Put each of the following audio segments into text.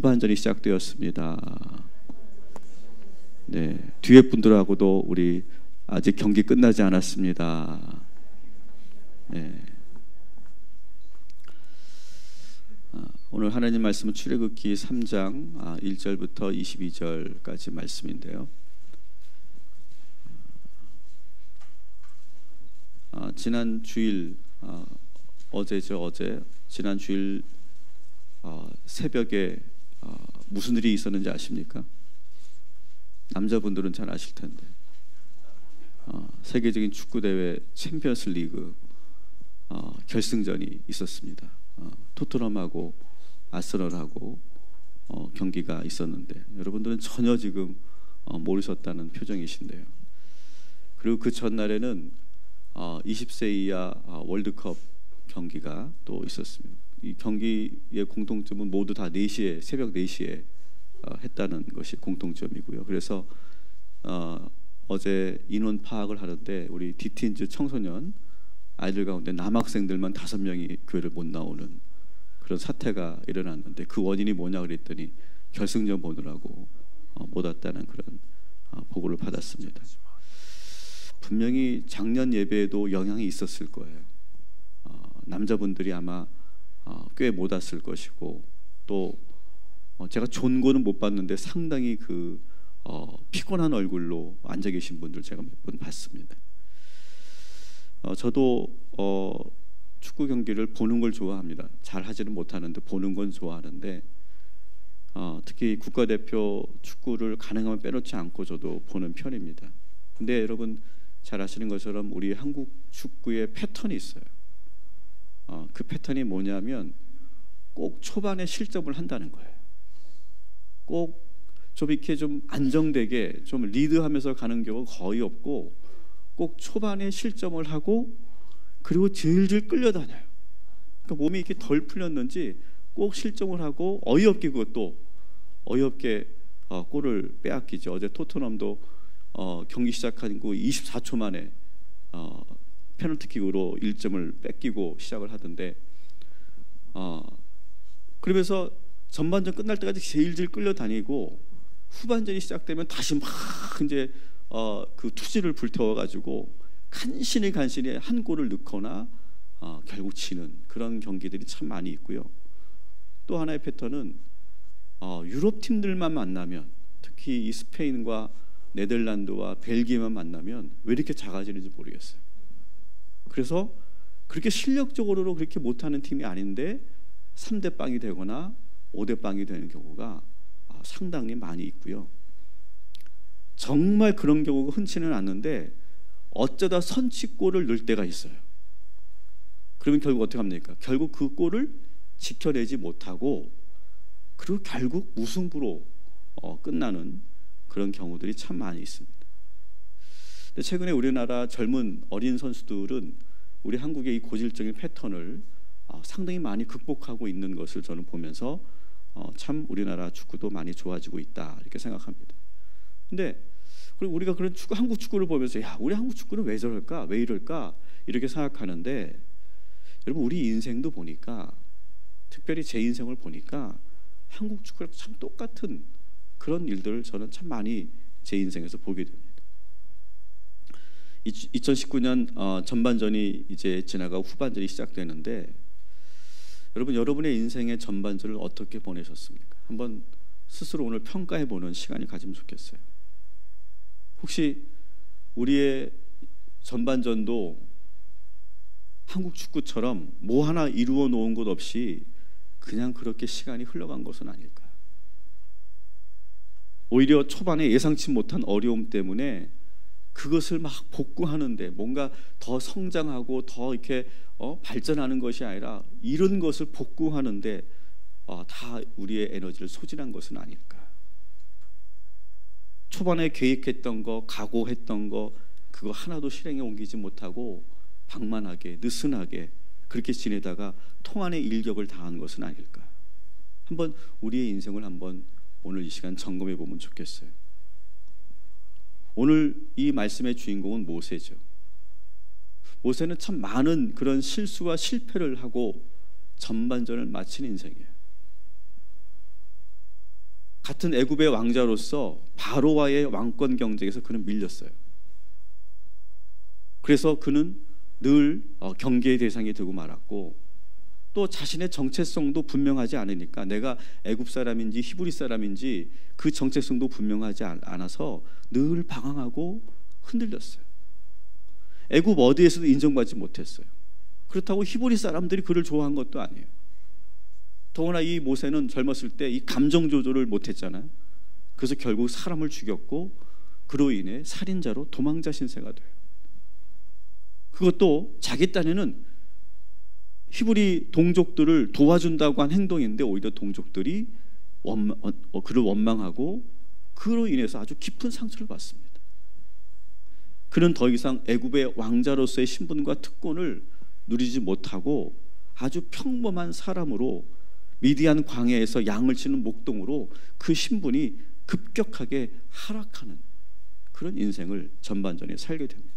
후반전이 시작되었습니다. 네, 뒤에 분들하고도 우리 아직 경기 끝나지 않았습니다. 네. 오늘 하나님 말씀은 출애굽기 3장 1절부터 22절까지 말씀인데요. 지난 주일 어제죠. 지난 주일 새벽에 무슨 일이 있었는지 아십니까? 남자분들은 잘 아실 텐데 세계적인 축구 대회 챔피언스 리그 결승전이 있었습니다. 토트넘하고 아스널하고 경기가 있었는데 여러분들은 전혀 지금 모르셨다는 표정이신데요. 그리고 그 전날에는 20세 이하 월드컵 경기가 또 있었습니다. 이 경기의 공통점은 모두 다 4시에 새벽 4시에 했다는 것이 공통점이고요. 그래서 어제 인원 파악을 하는데 우리 디틴즈 청소년 아이들 가운데 남학생들만 5명이 교회를 못 나오는 그런 사태가 일어났는데 그 원인이 뭐냐 그랬더니 결승전 보느라고 못 왔다는 그런 보고를 받았습니다. 분명히 작년 예배에도 영향이 있었을 거예요. 남자분들이 아마 꽤 못 왔을 것이고 또 제가 존고는 못 봤는데 상당히 피곤한 얼굴로 앉아 계신 분들 제가 몇 분 봤습니다. 저도 축구 경기를 보는 걸 좋아합니다. 잘 하지는 못하는데 보는 건 좋아하는데 특히 국가대표 축구를 가능하면 빼놓지 않고 저도 보는 편입니다. 근데 여러분 잘 아시는 것처럼 우리 한국 축구의 패턴이 있어요. 그 패턴이 뭐냐면 꼭 초반에 실점을 한다는 거예요. 꼭 좀 이렇게 좀 안정되게 좀 리드하면서 가는 경우가 거의 없고 꼭 초반에 실점을 하고 그리고 질질 끌려다녀요. 그러니까 몸이 이렇게 덜 풀렸는지 꼭 실점을 하고 어이없게 그것도 어이없게 골을 빼앗기죠. 어제 토트넘도 경기 시작한 후 24초 만에 페널티킥으로 1점을 뺏기고 시작을 하던데 그러면서 전반전 끝날 때까지 질질 끌려다니고 후반전이 시작되면 다시 막 이제 그 투지를 불태워가지고 간신히 한 골을 넣거나 결국 지는 그런 경기들이 참 많이 있고요. 또 하나의 패턴은 유럽 팀들만 만나면 특히 이 스페인과 네덜란드와 벨기에만 만나면 왜 이렇게 작아지는지 모르겠어요. 그래서 그렇게 실력적으로 그렇게 못하는 팀이 아닌데 3대 빵이 되거나 5대 빵이 되는 경우가 상당히 많이 있고요. 정말 그런 경우가 흔치는 않는데 어쩌다 선취골을 넣을 때가 있어요. 그러면 결국 어떻게 합니까? 결국 그 골을 지켜내지 못하고 그리고 결국 무승부로 끝나는 그런 경우들이 참 많이 있습니다. 근데 최근에 우리나라 젊은 어린 선수들은 우리 한국의 이 고질적인 패턴을 상당히 많이 극복하고 있는 것을 저는 보면서 참 우리나라 축구도 많이 좋아지고 있다 이렇게 생각합니다. 근데 그리고 우리가 그런 한국 축구를 보면서 우리 한국 축구는 왜 저럴까? 왜 이럴까? 이렇게 생각하는데 여러분 우리 인생도 보니까 특별히 제 인생을 보니까 한국 축구랑 참 똑같은 그런 일들을 저는 참 많이 제 인생에서 보게 됩니다. 2019년 전반전이 이제 지나가고 후반전이 시작되는데 여러분의 인생의 전반전을 어떻게 보내셨습니까? 한번 스스로 오늘 평가해보는 시간이 가지면 좋겠어요. 혹시 우리의 전반전도 한국 축구처럼 뭐 하나 이루어 놓은 것 없이 그냥 그렇게 시간이 흘러간 것은 아닐까? 오히려 초반에 예상치 못한 어려움 때문에 그것을 막 복구하는데 뭔가 더 성장하고 더 이렇게 발전하는 것이 아니라 이런 것을 복구하는데 다 우리의 에너지를 소진한 것은 아닐까? 초반에 계획했던 거, 각오했던 거 그거 하나도 실행에 옮기지 못하고 방만하게 느슨하게 그렇게 지내다가 통안의 일격을 당한 것은 아닐까? 한번 우리의 인생을 한번 오늘 이 시간 점검해 보면 좋겠어요. 오늘 이 말씀의 주인공은 모세죠. 모세는 참 많은 그런 실수와 실패를 하고 전반전을 마친 인생이에요. 같은 애굽의 왕자로서 바로와의 왕권 경쟁에서 그는 밀렸어요. 그래서 그는 늘 경계의 대상이 되고 말았고, 또 자신의 정체성도 분명하지 않으니까 내가 애굽 사람인지 히브리 사람인지 그 정체성도 분명하지 않아서 늘 방황하고 흔들렸어요. 애굽 어디에서도 인정받지 못했어요. 그렇다고 히브리 사람들이 그를 좋아한 것도 아니에요. 더구나 이 모세는 젊었을 때 이 감정 조절을 못했잖아요. 그래서 결국 사람을 죽였고 그로 인해 살인자로 도망자 신세가 돼요. 그것도 자기 딴에는 히브리 동족들을 도와준다고 한 행동인데 오히려 동족들이 그를 원망하고 그로 인해서 아주 깊은 상처를 받습니다. 그는 더 이상 애굽의 왕자로서의 신분과 특권을 누리지 못하고 아주 평범한 사람으로 미디안 광야에서 양을 치는 목동으로 그 신분이 급격하게 하락하는 그런 인생을 전반전에 살게 됩니다.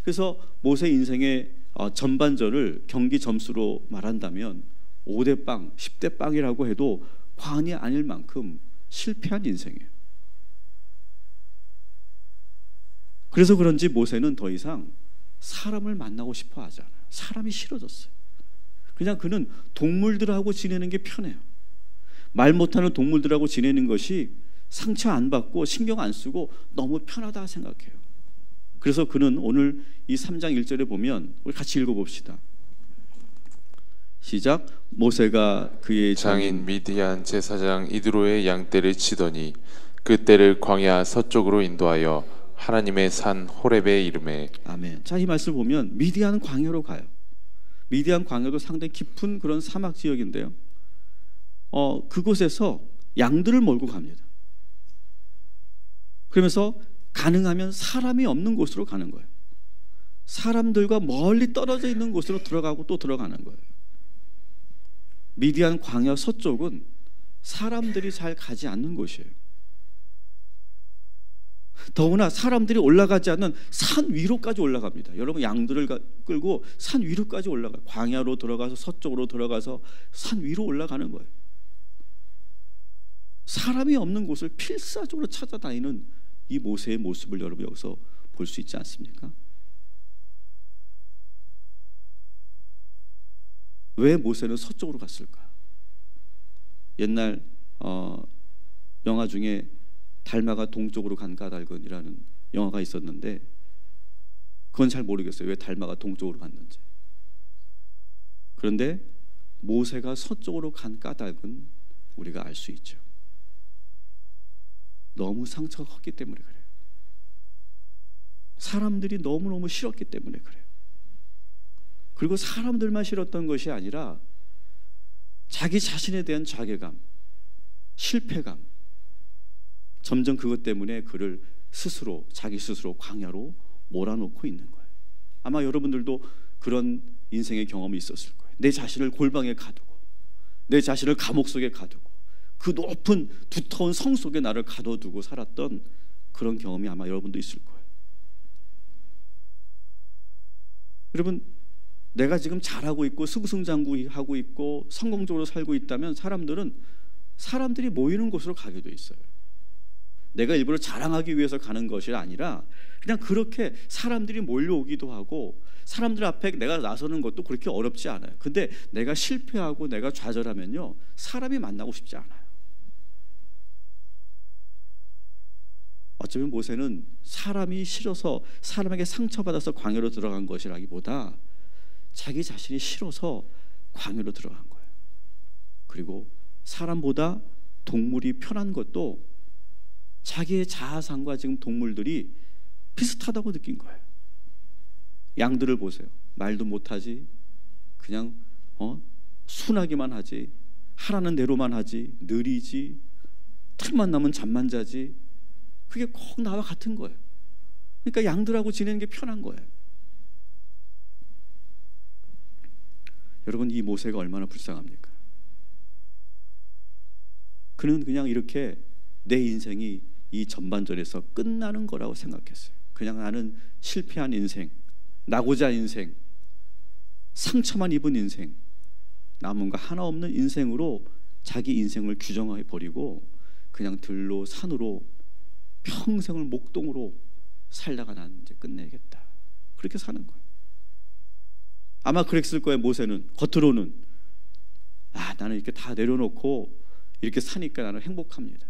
그래서 모세 인생의 전반전을 경기 점수로 말한다면 5대 빵, 10대 빵이라고 해도 과언이 아닐 만큼 실패한 인생이에요. 그래서 그런지 모세는 더 이상 사람을 만나고 싶어 하지 않아요. 사람이 싫어졌어요. 그냥 그는 동물들하고 지내는 게 편해요. 말 못하는 동물들하고 지내는 것이 상처 안 받고 신경 안 쓰고 너무 편하다 생각해요. 그래서 그는 오늘 이 3장 1절에 보면 우리 같이 읽어봅시다. 시작. 모세가 그의 장인 미디안 제사장 이드로의 양떼를 치더니 그 떼를 광야 서쪽으로 인도하여 하나님의 산 호렙에 이르매. 아멘. 자, 이 말씀을 보면 미디안 광야로 가요. 미디안 광야도 상당히 깊은 그런 사막 지역인데요. 그곳에서 양들을 몰고 갑니다. 그러면서 가능하면 사람이 없는 곳으로 가는 거예요. 사람들과 멀리 떨어져 있는 곳으로 들어가고 또 들어가는 거예요. 미디안 광야 서쪽은 사람들이 잘 가지 않는 곳이에요. 더구나 사람들이 올라가지 않는 산 위로까지 올라갑니다. 여러분, 양들을 끌고 산 위로까지 올라가요. 광야로 들어가서 서쪽으로 들어가서 산 위로 올라가는 거예요. 사람이 없는 곳을 필사적으로 찾아다니는 이 모세의 모습을 여러분 여기서 볼 수 있지 않습니까? 왜 모세는 서쪽으로 갔을까? 옛날 영화 중에 달마가 동쪽으로 간 까닭은이라는 영화가 있었는데 그건 잘 모르겠어요. 왜 달마가 동쪽으로 갔는지. 그런데 모세가 서쪽으로 간 까닭은 우리가 알 수 있죠. 너무 상처가 컸기 때문에 그래요. 사람들이 너무너무 싫었기 때문에 그래요. 그리고 사람들만 싫었던 것이 아니라 자기 자신에 대한 자괴감, 실패감, 점점 그것 때문에 그를 스스로, 자기 스스로 광야로 몰아놓고 있는 거예요. 아마 여러분들도 그런 인생의 경험이 있었을 거예요. 내 자신을 골방에 가두고, 내 자신을 감옥 속에 가두고, 그 높은 두터운 성 속에 나를 가둬두고 살았던 그런 경험이 아마 여러분도 있을 거예요. 여러분, 내가 지금 잘하고 있고 승승장구하고 있고 성공적으로 살고 있다면 사람들이 모이는 곳으로 가게 돼 있어요. 내가 일부러 자랑하기 위해서 가는 것이 아니라 그냥 그렇게 사람들이 몰려오기도 하고 사람들 앞에 내가 나서는 것도 그렇게 어렵지 않아요. 근데 내가 실패하고 내가 좌절하면요, 사람이 만나고 싶지 않아요. 어쩌면 모세는 사람이 싫어서, 사람에게 상처받아서 광야로 들어간 것이라기보다 자기 자신이 싫어서 광야로 들어간 거예요. 그리고 사람보다 동물이 편한 것도 자기의 자아상과 지금 동물들이 비슷하다고 느낀 거예요. 양들을 보세요. 말도 못하지, 그냥 순하기만 하지, 하라는 대로만 하지, 느리지, 틈만 나면 잠만 자지. 그게 꼭 나와 같은 거예요. 그러니까 양들하고 지내는 게 편한 거예요. 여러분, 이 모세가 얼마나 불쌍합니까? 그는 그냥 이렇게 내 인생이 이 전반전에서 끝나는 거라고 생각했어요. 그냥 나는 실패한 인생, 나고자 인생, 상처만 입은 인생, 남은 거 하나 없는 인생으로 자기 인생을 규정해 버리고 그냥 들로 산으로 평생을 목동으로 살다가 난 이제 끝내겠다. 그렇게 사는 거예요. 아마 그랬을 거예요. 모세는 겉으로는 나는 이렇게 다 내려놓고 이렇게 사니까 나는 행복합니다.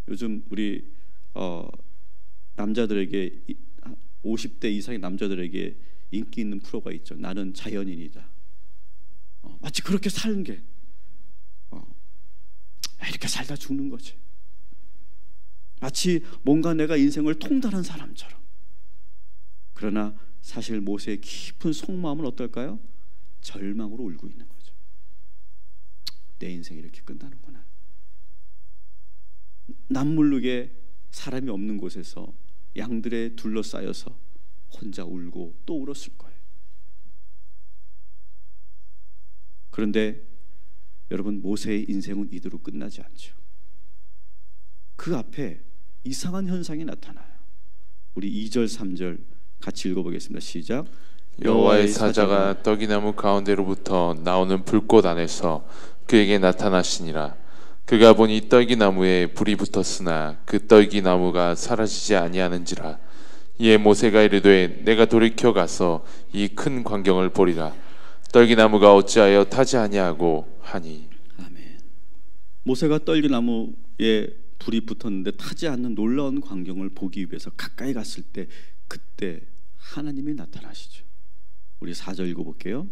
요즘 우리 남자들에게 50대 이상의 남자들에게 인기 있는 프로가 있죠. 나는 자연인이다. 마치 그렇게 사는 게 이렇게 살다 죽는 거지. 마치 뭔가 내가 인생을 통달한 사람처럼. 그러나 사실 모세의 깊은 속마음은 어떨까요? 절망으로 울고 있는 거죠. 내 인생이 이렇게 끝나는구나. 남모르게 사람이 없는 곳에서 양들에 둘러싸여서 혼자 울고 또 울었을 거예요. 그런데 여러분, 모세의 인생은 이대로 끝나지 않죠. 그 앞에 이상한 현상이 나타나요. 우리 2절 3절 같이 읽어보겠습니다. 시작. 여호와의 사자가 떡이나무 가운데로부터 나오는 불꽃 안에서 그에게 나타나시니라. 그가 보니 떡이나무에 불이 붙었으나 그 떡이나무가 사라지지 아니하는지라. 이에 모세가 이르되 내가 돌이켜 가서 이 큰 광경을 보리라. 떨기나무가 어찌하여 타지 아니하고 하니. 아멘. 모세가 떨기나무에 불이 붙었는데 타지 않는 놀라운 광경을 보기 위해서 가까이 갔을 때 그때 하나님이 나타나시죠. 우리 4절 읽어볼게요.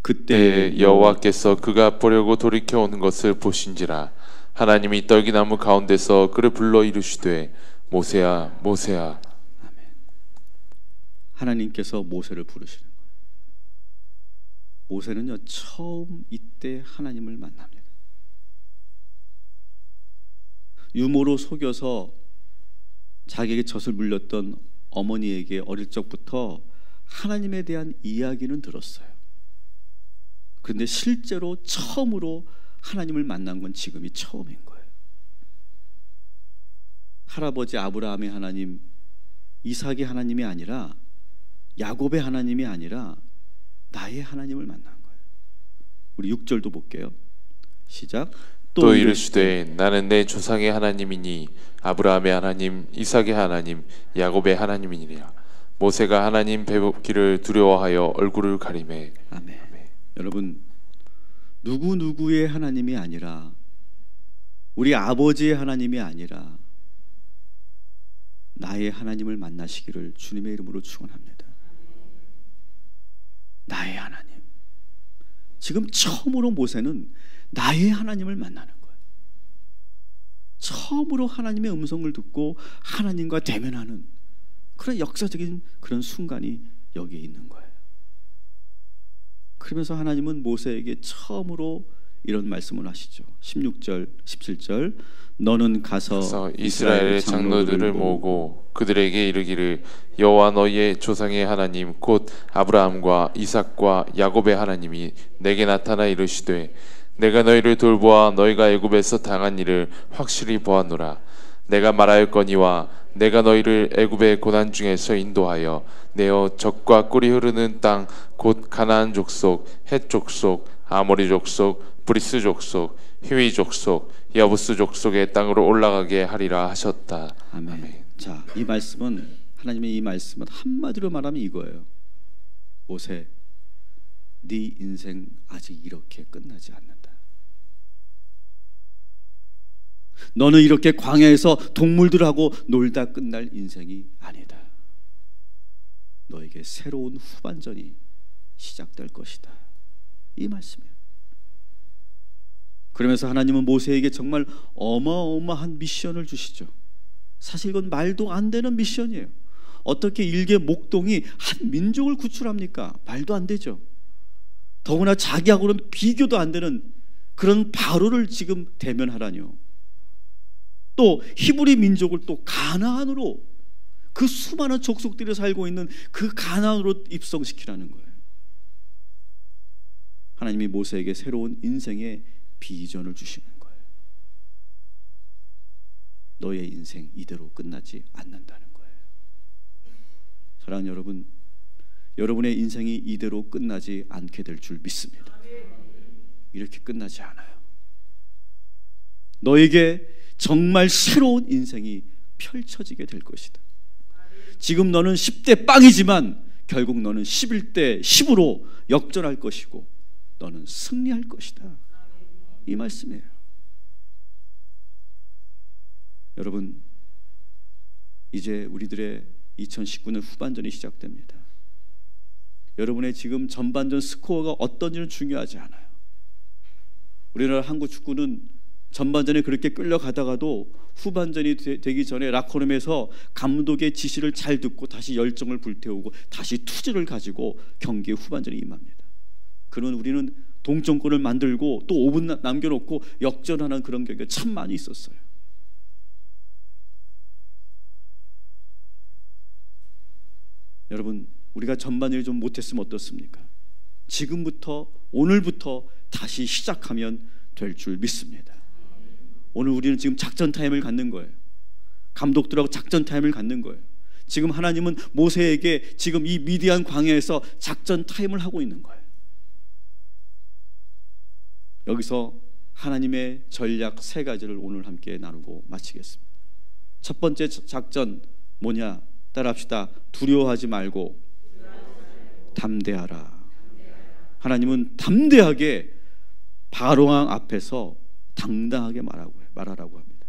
그때 여호와께서 그가 보려고 돌이켜 오는 것을 보신지라. 하나님이 떨기나무 가운데서 그를 불러 이르시되 모세야 모세야. 아멘. 하나님께서 모세를 부르시는 거예요. 모세는요 처음 이때 하나님을 만납니다. 유모로 속여서 자기에게 젖을 물렸던 어머니에게 어릴 적부터 하나님에 대한 이야기는 들었어요. 그런데 실제로 처음으로 하나님을 만난 건 지금이 처음인 거예요. 할아버지 아브라함의 하나님, 이삭의 하나님이 아니라 야곱의 하나님이 아니라 나의 하나님을 만난 거예요. 우리 6절도 볼게요. 시작. 또 이르시되 나는 내 조상의 하나님이니 아브라함의 하나님, 이삭의 하나님, 야곱의 하나님이니라. 모세가 하나님 뵙기를 두려워하여 얼굴을 가리매. 아멘. 아멘. 여러분, 누구누구의 하나님이 아니라 우리 아버지의 하나님이 아니라 나의 하나님을 만나시기를 주님의 이름으로 축원합니다. 나의 하나님. 지금 처음으로 모세는 나의 하나님을 만나는 거예요. 처음으로 하나님의 음성을 듣고 하나님과 대면하는 그런 역사적인 그런 순간이 여기에 있는 거예요. 그러면서 하나님은 모세에게 처음으로 이런 말씀을 하시죠. 16절, 17절. 너는 가서 이스라엘의 장로들을 모으고 그들에게 이르기를 여호와 너희의 조상의 하나님 곧 아브라함과 이삭과 야곱의 하나님이 내게 나타나 이르시되 내가 너희를 돌보아 너희가 애굽에서 당한 일을 확실히 보았노라. 내가 말하였거니와 내가 너희를 애굽의 고난 중에서 인도하여 내어 젖과 꿀이 흐르는 땅 곧 가나안 족속, 헷 족속, 아모리 족속, 브리스 족속, 히위 족속, 여부스 족속의 땅으로 올라가게 하리라 하셨다. 아멘. 아멘. 자, 이 말씀은 하나님의 이 말씀은 한마디로 말하면 이거예요. 모세, 네 인생 아직 이렇게 끝나지 않는다. 너는 이렇게 광야에서 동물들하고 놀다 끝날 인생이 아니다. 너에게 새로운 후반전이 시작될 것이다. 이 말씀이에요. 그러면서 하나님은 모세에게 정말 어마어마한 미션을 주시죠. 사실 이건 말도 안 되는 미션이에요. 어떻게 일개 목동이 한 민족을 구출합니까? 말도 안 되죠. 더구나 자기하고는 비교도 안 되는 그런 바로를 지금 대면하라뇨. 또 히브리 민족을 또 가나안으로, 그 수많은 족속들이 살고 있는 그 가나안으로 입성시키라는 거예요. 하나님이 모세에게 새로운 인생의 비전을 주시는 거예요. 너의 인생 이대로 끝나지 않는다는 거예요. 사랑하는 여러분, 여러분의 인생이 이대로 끝나지 않게 될 줄 믿습니다. 이렇게 끝나지 않아요. 너에게 정말 새로운 인생이 펼쳐지게 될 것이다. 지금 너는 10대 빵이지만 결국 너는 11대 10으로 역전할 것이고 너는 승리할 것이다. 이 말씀이에요. 여러분, 이제 우리들의 2019년 후반전이 시작됩니다. 여러분의 지금 전반전 스코어가 어떤지는 중요하지 않아요. 우리나라 한국 축구는 전반전에 그렇게 끌려가다가도 후반전이 되기 전에 라커룸에서 감독의 지시를 잘 듣고 다시 열정을 불태우고 다시 투지를 가지고 경기의 후반전에 임합니다. 그런 우리는 동점골을 만들고 또 5분 남겨놓고 역전하는 그런 경기가 참 많이 있었어요. 여러분, 우리가 전반전에 좀 못했으면 어떻습니까? 지금부터 오늘부터 다시 시작하면 될 줄 믿습니다. 오늘 우리는 지금 작전 타임을 갖는 거예요. 감독들하고 작전 타임을 갖는 거예요. 지금 하나님은 모세에게 지금 이 미디안 광야에서 작전 타임을 하고 있는 거예요. 여기서 하나님의 전략 3가지를 오늘 함께 나누고 마치겠습니다. 첫 번째 작전 뭐냐? 따라합시다. 두려워하지 말고 담대하라. 하나님은 담대하게 바로왕 앞에서 당당하게 말하라고 합니다.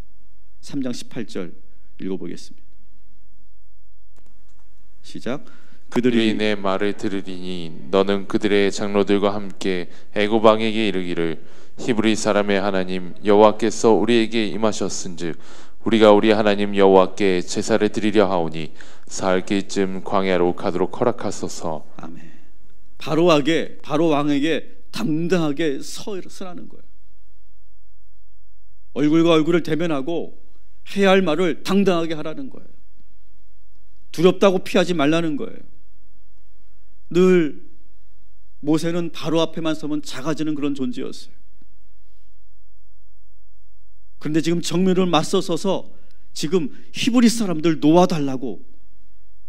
3장 18절 읽어보겠습니다. 시작. 그들이 내 말을 들으리니 너는 그들의 장로들과 함께 애굽 왕에게 이르기를 히브리 사람의 하나님 여호와께서 우리에게 임하셨은즉 우리가 우리 하나님 여호와께 제사를 드리려 하오니 사흘 길쯤 광야로 가도록 허락하소서. 아멘. 바로왕에게 당당하게 서라는 거예요. 얼굴과 얼굴을 대면하고 해야 할 말을 당당하게 하라는 거예요. 두렵다고 피하지 말라는 거예요. 늘 모세는 바로 앞에만 서면 작아지는 그런 존재였어요. 그런데 지금 정면을 맞서서서 지금 히브리 사람들 놓아달라고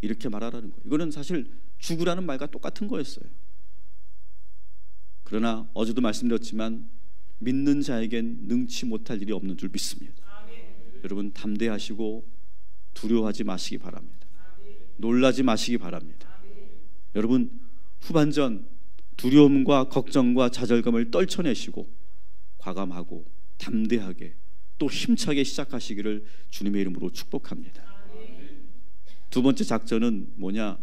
이렇게 말하라는 거예요. 이거는 사실 죽으라는 말과 똑같은 거였어요. 그러나 어제도 말씀드렸지만 믿는 자에겐 능치 못할 일이 없는 줄 믿습니다. 여러분, 담대하시고 두려워하지 마시기 바랍니다. 놀라지 마시기 바랍니다. 여러분, 후반전 두려움과 걱정과 좌절감을 떨쳐내시고 과감하고 담대하게 또 힘차게 시작하시기를 주님의 이름으로 축복합니다. 두 번째 작전은 뭐냐?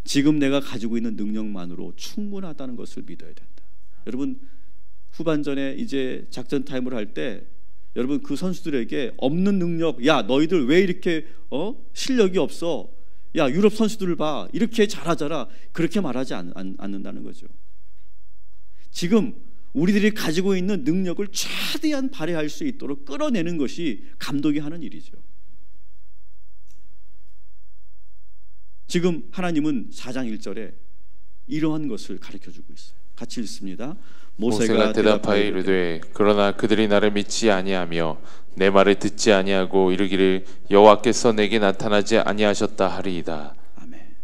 지금 내가 가지고 있는 능력만으로 충분하다는 것을 믿어야 된다. 여러분, 후반전에 이제 작전 타임을 할 때 여러분 그 선수들에게 없는 능력, 야 너희들 왜 이렇게 실력이 없어? 야 유럽 선수들을 봐, 이렇게 잘하잖아, 그렇게 말하지 않는다는 거죠. 지금 우리들이 가지고 있는 능력을 최대한 발휘할 수 있도록 끌어내는 것이 감독이 하는 일이죠. 지금 하나님은 4장 1절에 이러한 것을 가르쳐주고 있어요. 같이 읽습니다. 모세가 대답하여 이르되 그러나 그들이 나를 믿지 아니하며 내 말을 듣지 아니하고 이르기를 여호와께서 내게 나타나지 아니하셨다 하리이다. 아멘.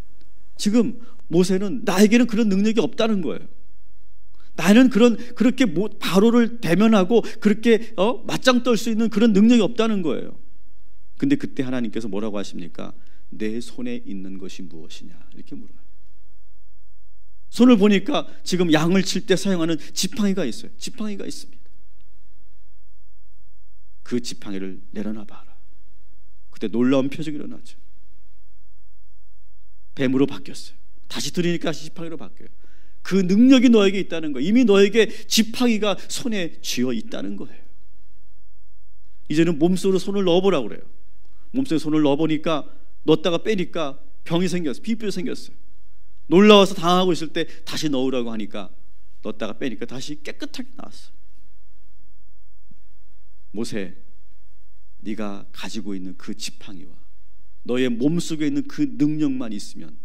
지금 모세는 나에게는 그런 능력이 없다는 거예요. 나는 그렇게 바로를 대면하고 그렇게 맞짱 떨 수 있는 그런 능력이 없다는 거예요. 근데 그때 하나님께서 뭐라고 하십니까? 내 손에 있는 것이 무엇이냐 이렇게 물어요. 손을 보니까 지금 양을 칠 때 사용하는 지팡이가 있어요. 지팡이가 있습니다. 그 지팡이를 내려놔 봐라. 그때 놀라운 표정이 일어나죠. 뱀으로 바뀌었어요. 다시 들으니까 다시 지팡이로 바뀌어요. 그 능력이 너에게 있다는 거예요. 이미 너에게 지팡이가 손에 쥐어 있다는 거예요. 이제는 몸속으로 손을 넣어보라고 그래요. 몸속에 손을 넣어보니까 넣었다가 빼니까 병이 생겼어요. 비뼈 생겼어요. 놀라워서 당하고 있을 때 다시 넣으라고 하니까 넣었다가 빼니까 다시 깨끗하게 나왔어요. 모세, 네가 가지고 있는 그 지팡이와 너의 몸속에 있는 그 능력만 있으면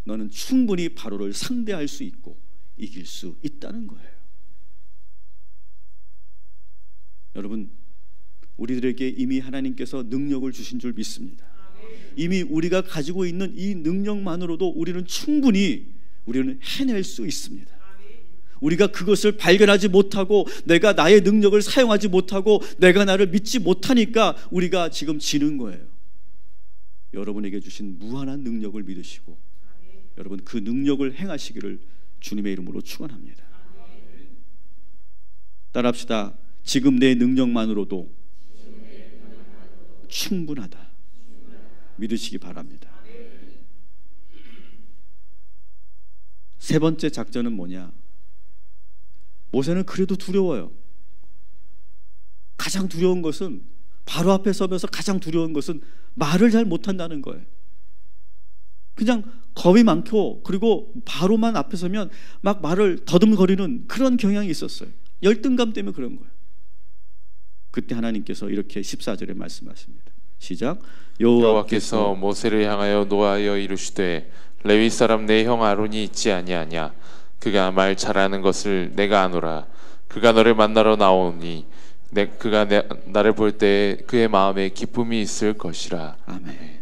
너는 충분히 바로를 상대할 수 있고 이길 수 있다는 거예요. 여러분, 우리들에게 이미 하나님께서 능력을 주신 줄 믿습니다. 이미 우리가 가지고 있는 이 능력만으로도 우리는 충분히 해낼 수 있습니다. 우리가 그것을 발견하지 못하고 내가 나의 능력을 사용하지 못하고 내가 나를 믿지 못하니까 우리가 지금 지는 거예요. 여러분에게 주신 무한한 능력을 믿으시고 여러분 그 능력을 행하시기를 주님의 이름으로 축원합니다. 따라합시다. 지금 내 능력만으로도 충분하다. 믿으시기 바랍니다. 세 번째 작전은 뭐냐? 모세는 그래도 두려워요. 가장 두려운 것은 바로 앞에 서면서 가장 두려운 것은 말을 잘 못한다는 거예요. 그냥 겁이 많고 그리고 바로만 앞에 서면 막 말을 더듬거리는 그런 경향이 있었어요. 열등감 때문에 그런 거예요. 그때 하나님께서 이렇게 14절에 말씀하십니다. 시작. 여호와께서 모세를 향하여 노하여 이르시되 레위 사람 내 형 아론이 있지 아니하냐? 그가 말 잘하는 것을 내가 아노라. 그가 너를 만나러 나오니 그가 나를 볼 때 그의 마음에 기쁨이 있을 것이라. 아멘.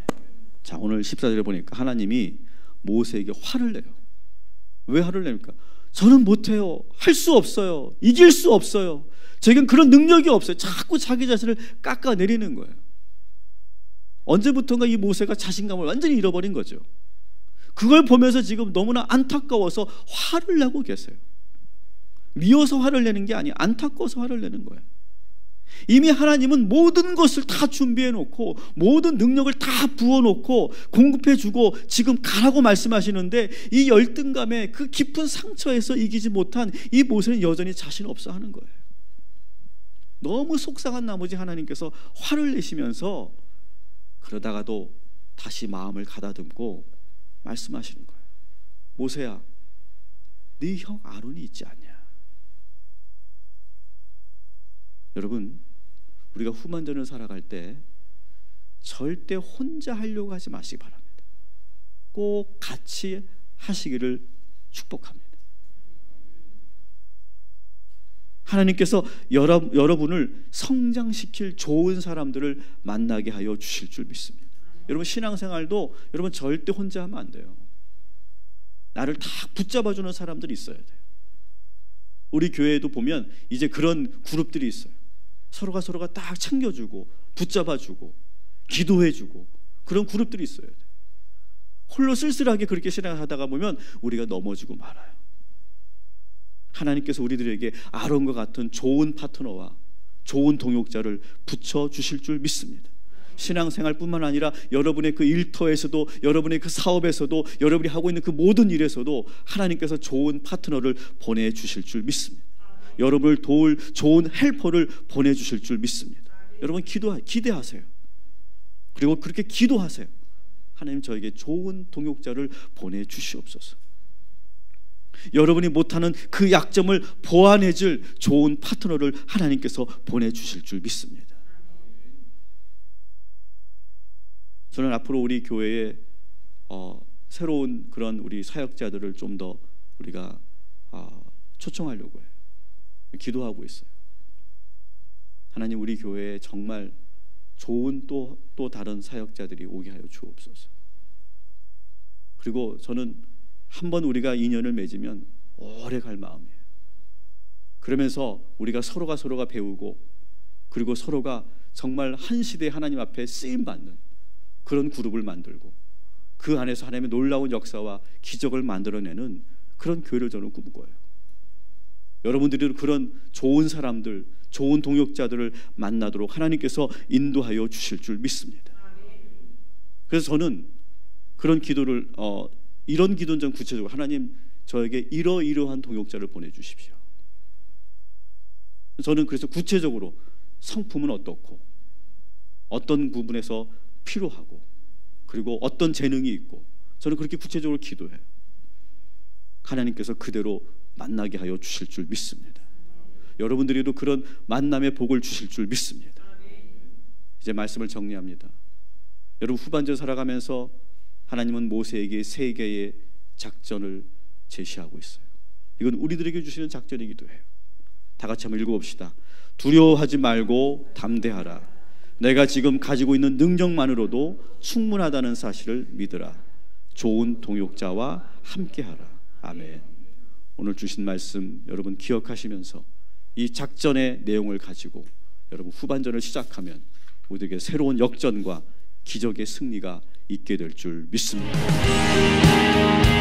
자, 오늘 14절에 보니까 하나님이 모세에게 화를 내요. 왜 화를 냅니까? 저는 못해요. 할 수 없어요. 이길 수 없어요. 저에겐 그런 능력이 없어요. 자꾸 자기 자신을 깎아내리는 거예요. 언제부턴가 이 모세가 자신감을 완전히 잃어버린 거죠. 그걸 보면서 지금 너무나 안타까워서 화를 내고 계세요. 미워서 화를 내는 게 아니에요. 안타까워서 화를 내는 거예요. 이미 하나님은 모든 것을 다 준비해 놓고 모든 능력을 다 부어 놓고 공급해 주고 지금 가라고 말씀하시는데 이 열등감에 그 깊은 상처에서 이기지 못한 이 모세는 여전히 자신 없어 하는 거예요. 너무 속상한 나머지 하나님께서 화를 내시면서 그러다가도 다시 마음을 가다듬고 말씀하시는 거예요. 모세야, 네 형 아론이 있지 않냐? 여러분, 우리가 후반전을 살아갈 때 절대 혼자 하려고 하지 마시기 바랍니다. 꼭 같이 하시기를 축복합니다. 하나님께서 여러분을 성장시킬 좋은 사람들을 만나게 하여 주실 줄 믿습니다. 여러분 신앙생활도 여러분 절대 혼자 하면 안 돼요. 나를 다 붙잡아주는 사람들이 있어야 돼요. 우리 교회에도 보면 이제 그런 그룹들이 있어요. 서로가 딱 챙겨주고 붙잡아주고 기도해주고 그런 그룹들이 있어야 돼요. 홀로 쓸쓸하게 그렇게 신앙하다가 보면 우리가 넘어지고 말아요. 하나님께서 우리들에게 아론과 같은 좋은 파트너와 좋은 동역자를 붙여주실 줄 믿습니다. 신앙생활뿐만 아니라 여러분의 그 일터에서도 여러분의 그 사업에서도 여러분이 하고 있는 그 모든 일에서도 하나님께서 좋은 파트너를 보내주실 줄 믿습니다. 여러분을 도울 좋은 헬퍼를 보내주실 줄 믿습니다. 여러분 기대하세요. 그리고 그렇게 기도하세요. 하나님 저에게 좋은 동역자를 보내주시옵소서. 여러분이 못하는 그 약점을 보완해줄 좋은 파트너를 하나님께서 보내주실 줄 믿습니다. 저는 앞으로 우리 교회에 새로운 그런 우리 사역자들을 좀 더 우리가 초청하려고 해요. 기도하고 있어요. 하나님 우리 교회에 정말 좋은 또 다른 사역자들이 오게 하여 주옵소서. 그리고 저는 한번 우리가 인연을 맺으면 오래 갈 마음이에요. 그러면서 우리가 서로가 배우고 그리고 서로가 정말 한 시대 하나님 앞에 쓰임받는 그런 그룹을 만들고 그 안에서 하나님의 놀라운 역사와 기적을 만들어내는 그런 교회를 저는 꿈꿔요. 여러분들이 그런 좋은 사람들, 좋은 동역자들을 만나도록 하나님께서 인도하여 주실 줄 믿습니다. 그래서 저는 그런 기도를 이런 기도는 좀 구체적으로 하나님 저에게 이러한 동역자를 보내주십시오. 저는 그래서 구체적으로 성품은 어떻고 어떤 부분에서 필요하고 그리고 어떤 재능이 있고 저는 그렇게 구체적으로 기도해요. 하나님께서 그대로 만나게 하여 주실 줄 믿습니다. 여러분들에도 그런 만남의 복을 주실 줄 믿습니다. 이제 말씀을 정리합니다. 여러분 후반전 살아가면서 하나님은 모세에게 세 개의 작전을 제시하고 있어요. 이건 우리들에게 주시는 작전이기도 해요. 다 같이 한번 읽어봅시다. 두려워하지 말고 담대하라. 내가 지금 가지고 있는 능력만으로도 충분하다는 사실을 믿으라. 좋은 동역자와 함께하라. 아멘. 오늘 주신 말씀 여러분 기억하시면서 이 작전의 내용을 가지고 여러분 후반전을 시작하면 우리에게 새로운 역전과 기적의 승리가 있게 될 줄 믿습니다.